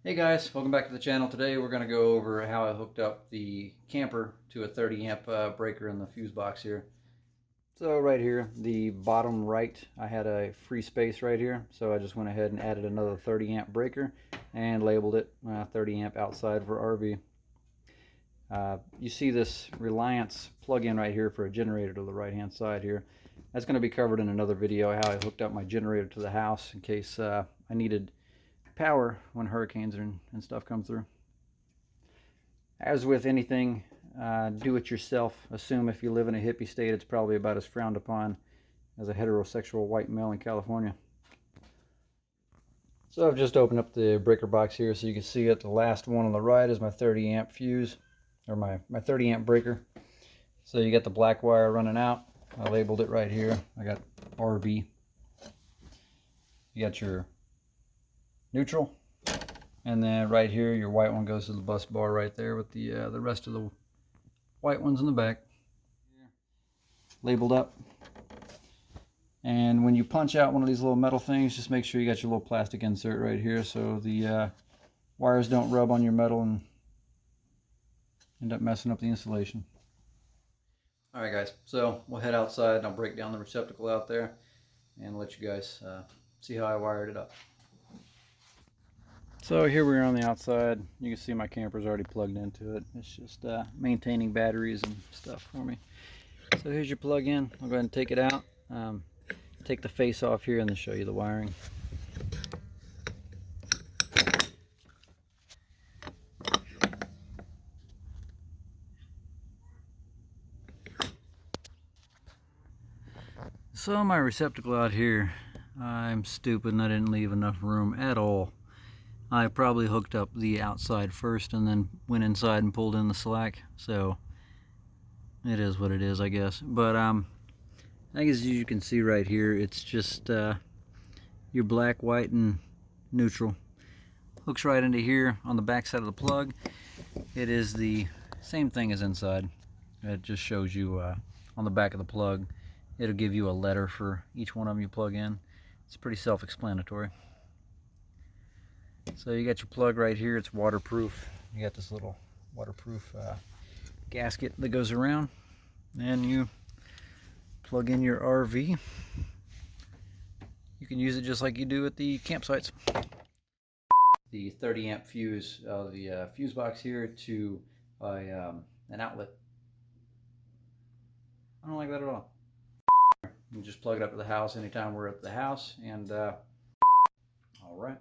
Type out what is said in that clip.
Hey guys, welcome back to the channel. Today we're going to go over how I hooked up the camper to a 30 amp breaker in the fuse box here. So right here, the bottom right, I had a free space right here, so I just went ahead and added another 30 amp breaker and labeled it 30 amp outside for RV. You see this Reliance plug-in right here for a generator to the right hand side here. That's going to be covered in another video, how I hooked up my generator to the house in case I needed power when hurricanes and stuff come through. As with anything, do it yourself. Assume if you live in a hippie state, it's probably about as frowned upon as a heterosexual white male in California. So I've just opened up the breaker box here so you can see it. The last one on the right is my 30 amp fuse, or my 30 amp breaker. So you got the black wire running out. I labeled it right here. I got RV. You got your neutral, and then right here your white one goes to the bus bar right there with the rest of the white ones in the back labeled up. And when you punch out one of these little metal things, just make sure you got your little plastic insert right here so the wires don't rub on your metal and end up messing up the insulation. Alright guys, so we'll head outside and I'll break down the receptacle out there and let you guys see how I wired it up. So here we are on the outside. You can see my camper's already plugged into it. It's just maintaining batteries and stuff for me. So here's your plug-in. I'll go ahead and take it out. Take the face off here and then show you the wiring. So my receptacle out here, I'm stupid and I didn't leave enough room at all. I probably hooked up the outside first and then went inside and pulled in the slack, so it is what it is, I guess. But I guess as you can see right here, it's just your black, white, and neutral. Hooks right into here on the back side of the plug. It is the same thing as inside. It just shows you on the back of the plug. It'll give you a letter for each one of them you plug in. It's pretty self-explanatory. So you got your plug right here. It's waterproof. You got this little waterproof gasket that goes around, and you plug in your RV. You can use it just like you do at the campsites. The 30 amp fuse of the fuse box here to an outlet. I don't like that at all. You just plug it up to the house anytime we're at the house, and all right.